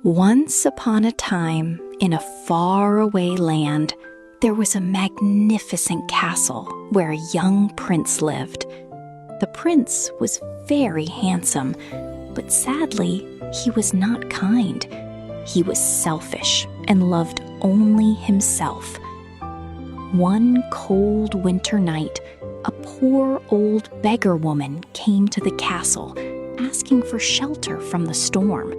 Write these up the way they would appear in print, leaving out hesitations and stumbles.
Once upon a time, in a faraway land, there was a magnificent castle where a young prince lived. The prince was very handsome, but sadly, he was not kind. He was selfish and loved only himself. One cold winter night, a poor old beggar woman came to the castle, asking for shelter from the storm.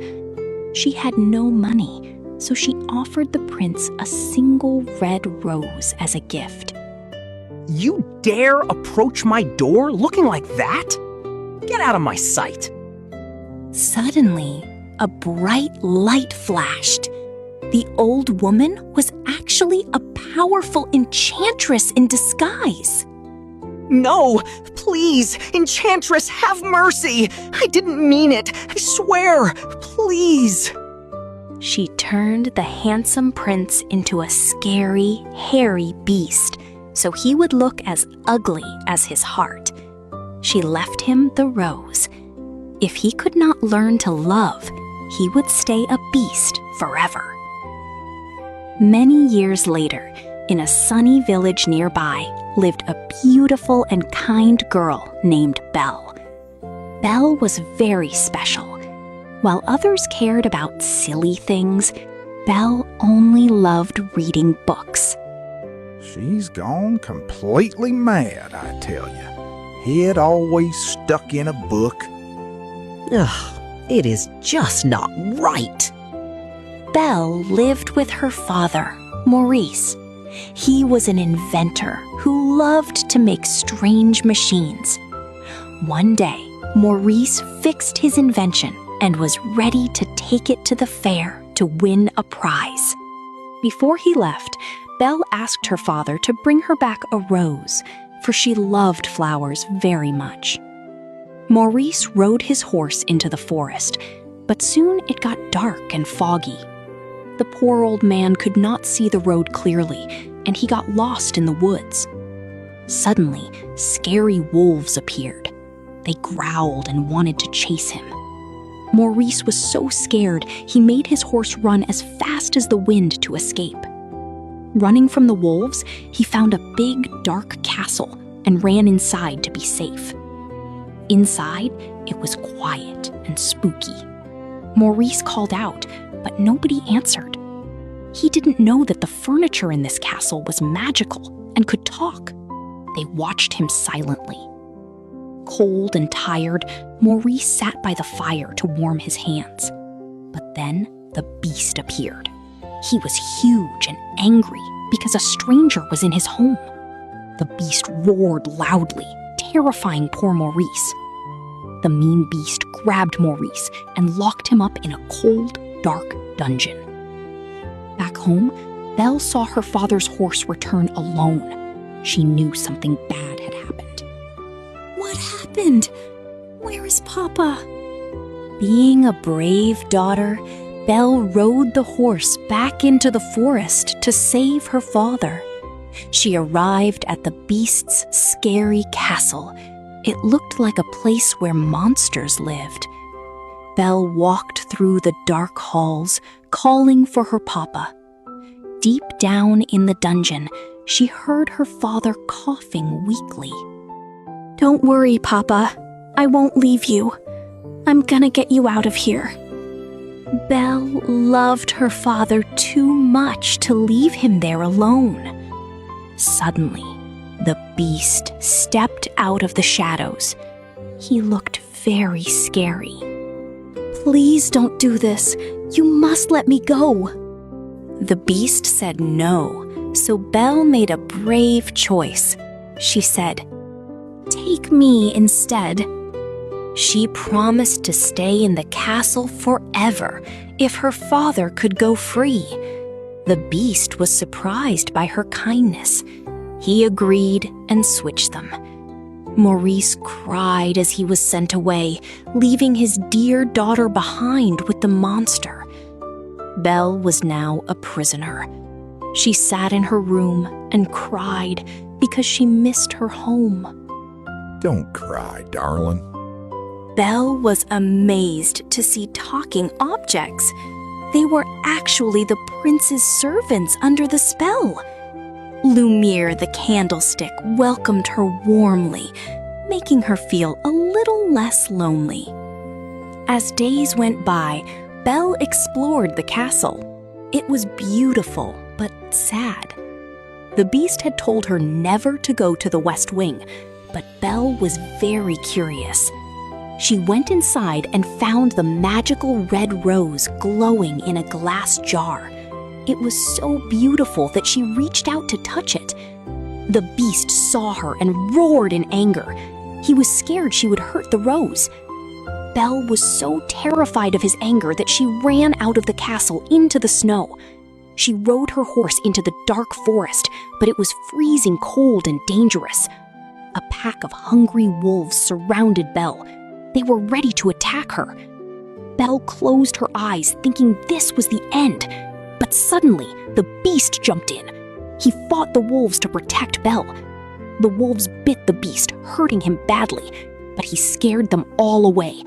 She had no money, so she offered the prince a single red rose as a gift. You dare approach my door looking like that? Get out of my sight. Suddenly, a bright light flashed. The old woman was actually a powerful enchantress in disguise. No, please, Enchantress, have mercy. I didn't mean it. I swear, please. She turned the handsome prince into a scary, hairy beast, so he would look as ugly as his heart. She left him the rose. If he could not learn to love, he would stay a beast forever. Many years later, in a sunny village nearby, lived a beautiful and kind girl named Belle. Belle was very special. While others cared about silly things, Belle only loved reading books. She's gone completely mad, I tell you. Head always stuck in a book. Ugh, it is just not right. Belle lived with her father, Maurice. He was an inventor who loved to make strange machines. One day, Maurice fixed his invention and was ready to take it to the fair to win a prize. Before he left, Belle asked her father to bring her back a rose, for she loved flowers very much. Maurice rode his horse into the forest, but soon it got dark and foggy. The poor old man could not see the road clearly, and he got lost in the woods. Suddenly, scary wolves appeared. They growled and wanted to chase him. Maurice was so scared, he made his horse run as fast as the wind to escape. Running from the wolves, he found a big, dark castle and ran inside to be safe. Inside, it was quiet and spooky. Maurice called out, but nobody answered. He didn't know that the furniture in this castle was magical and could talk. They watched him silently. Cold and tired, Maurice sat by the fire to warm his hands. But then the beast appeared. He was huge and angry because a stranger was in his home. The beast roared loudly, terrifying poor Maurice. The mean beast grabbed Maurice and locked him up in a cold, dark dungeon. Back home, Belle saw her father's horse return alone. She knew something bad had happened. What happened? Where is Papa? Being a brave daughter, Belle rode the horse back into the forest to save her father. She arrived at the beast's scary castle. It looked like a place where monsters lived. Belle walked through the dark halls, calling for her papa. Deep down in the dungeon, she heard her father coughing weakly. Don't worry, Papa. I won't leave you. I'm gonna get you out of here. Belle loved her father too much to leave him there alone. Suddenly, the beast stepped out of the shadows. He looked very scary. Please don't do this. You must let me go. The beast said no, so Belle made a brave choice. She said, "Take me instead." She promised to stay in the castle forever if her father could go free. The beast was surprised by her kindness. He agreed and switched them. Maurice cried as he was sent away, leaving his dear daughter behind with the monster. Belle was now a prisoner. She sat in her room and cried because she missed her home. Don't cry, darling. Belle was amazed to see talking objects. They were actually the prince's servants under the spell. Lumiere the candlestick welcomed her warmly, making her feel a little less lonely. As days went by, Belle explored the castle. It was beautiful, but sad. The beast had told her never to go to the West Wing, but Belle was very curious. She went inside and found the magical red rose glowing in a glass jar. It was so beautiful that she reached out to touch it. The beast saw her and roared in anger. He was scared she would hurt the rose. Belle was so terrified of his anger that she ran out of the castle into the snow. She rode her horse into the dark forest, but it was freezing cold and dangerous. A pack of hungry wolves surrounded Belle. They were ready to attack her. Belle closed her eyes, thinking this was the end. But suddenly, the beast jumped in. He fought the wolves to protect Belle. The wolves bit the beast, hurting him badly, but he scared them all away.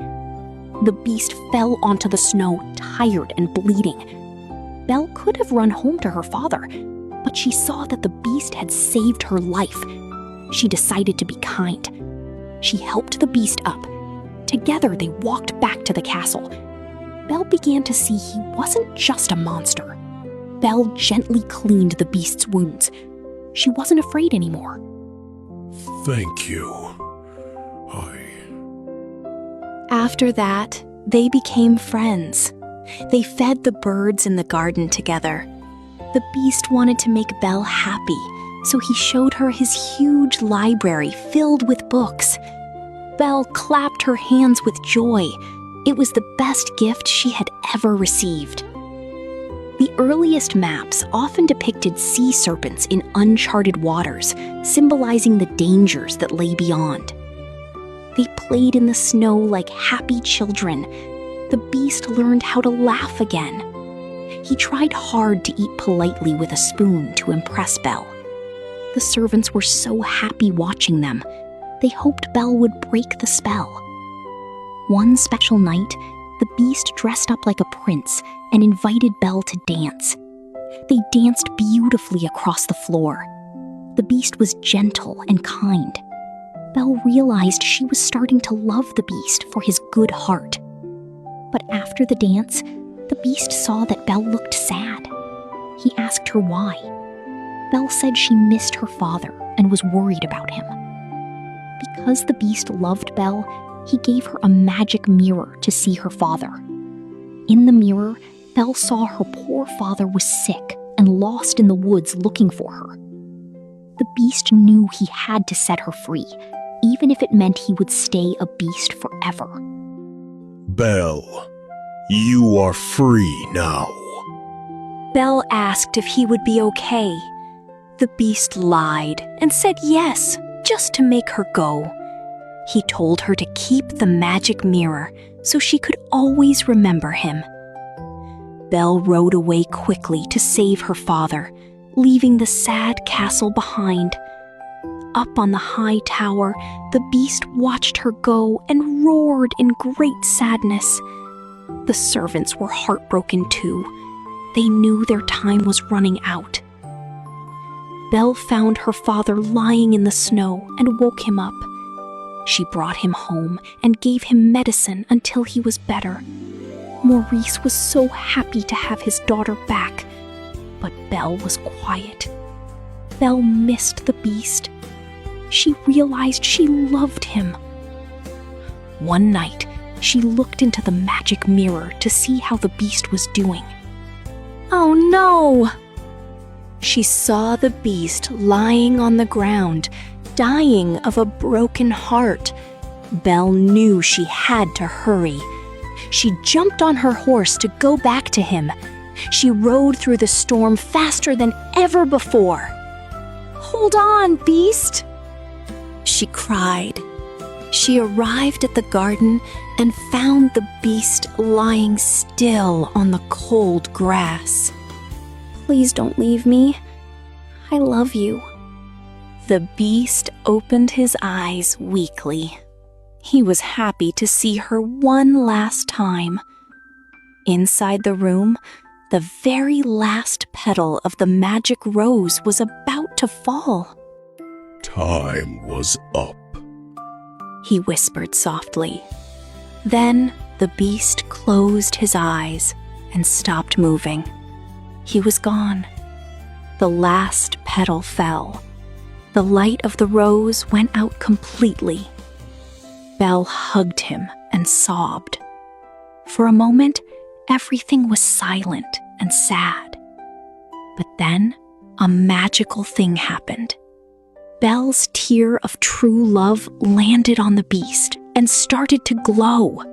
The beast fell onto the snow, tired and bleeding. Belle could have run home to her father, but she saw that the beast had saved her life. She decided to be kind. She helped the beast up. Together, they walked back to the castle. Belle began to see he wasn't just a monster. Belle gently cleaned the beast's wounds. She wasn't afraid anymore. Thank you. After that, they became friends. They fed the birds in the garden together. The beast wanted to make Belle happy, so he showed her his huge library filled with books. Belle clapped her hands with joy. It was the best gift she had ever received. The earliest maps often depicted sea serpents in uncharted waters, symbolizing the dangers that lay beyond. They played in the snow like happy children. The beast learned how to laugh again. He tried hard to eat politely with a spoon to impress Belle. The servants were so happy watching them. They hoped Belle would break the spell. One special night, the beast dressed up like a prince and invited Belle to dance. They danced beautifully across the floor. The beast was gentle and kind. Belle realized she was starting to love the beast for his good heart. But after the dance, the beast saw that Belle looked sad. He asked her why. Belle said she missed her father and was worried about him. Because the beast loved Belle, he gave her a magic mirror to see her father. In the mirror, Belle saw her poor father was sick and lost in the woods looking for her. The beast knew he had to set her free, even if it meant he would stay a beast forever. Belle, you are free now. Belle asked if he would be okay. The beast lied and said yes, just to make her go. He told her to keep the magic mirror so she could always remember him. Belle rode away quickly to save her father, leaving the sad castle behind. Up on the high tower, the beast watched her go and roared in great sadness. The servants were heartbroken too. They knew their time was running out. Belle found her father lying in the snow and woke him up. She brought him home and gave him medicine until he was better. Maurice was so happy to have his daughter back, but Belle was quiet. Belle missed the beast. She realized she loved him. One night, she looked into the magic mirror to see how the beast was doing. Oh no! She saw the beast lying on the ground, dying of a broken heart. Belle knew she had to hurry. She jumped on her horse to go back to him. She rode through the storm faster than ever before. "Hold on, beast!" she cried. She arrived at the garden and found the beast lying still on the cold grass. "Please don't leave me. I love you." The beast opened his eyes weakly. He was happy to see her one last time. Inside the room, the very last petal of the magic rose was about to fall. Time was up. He whispered softly. Then the beast closed his eyes and stopped moving. He was gone. The last petal fell. The light of the rose went out completely. Belle hugged him and sobbed. For a moment, everything was silent and sad. But then, a magical thing happened. Belle's tear of true love landed on the beast and started to glow.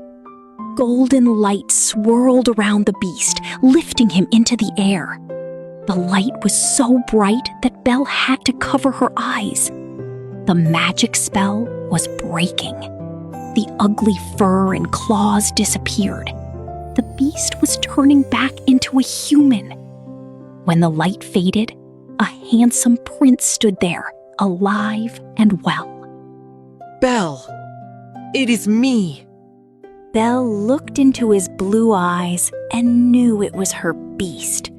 Golden light swirled around the beast, lifting him into the air. The light was so bright that Belle had to cover her eyes. The magic spell was breaking. The ugly fur and claws disappeared. The beast was turning back into a human. When the light faded, a handsome prince stood there, alive and well. Belle, it is me. Belle looked into his blue eyes and knew it was her beast.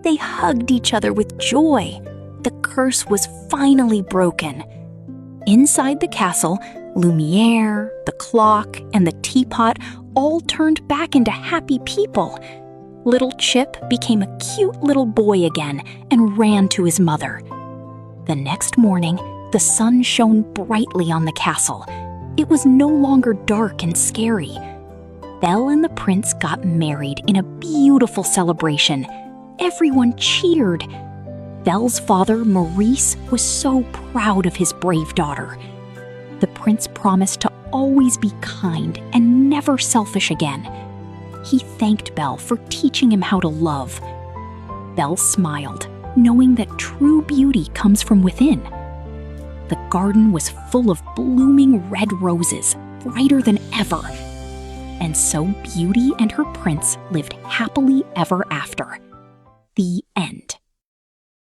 They hugged each other with joy. The curse was finally broken. Inside the castle, Lumiere, the clock, and the teapot all turned back into happy people. Little Chip became a cute little boy again and ran to his mother. The next morning, the sun shone brightly on the castle. It was no longer dark and scary. Belle and the prince got married in a beautiful celebration. Everyone cheered. Belle's father, Maurice, was so proud of his brave daughter. The prince promised to always be kind and never selfish again. He thanked Belle for teaching him how to love. Belle smiled, knowing that true beauty comes from within. The garden was full of blooming red roses, brighter than ever. And so Beauty and her prince lived happily ever after. The end.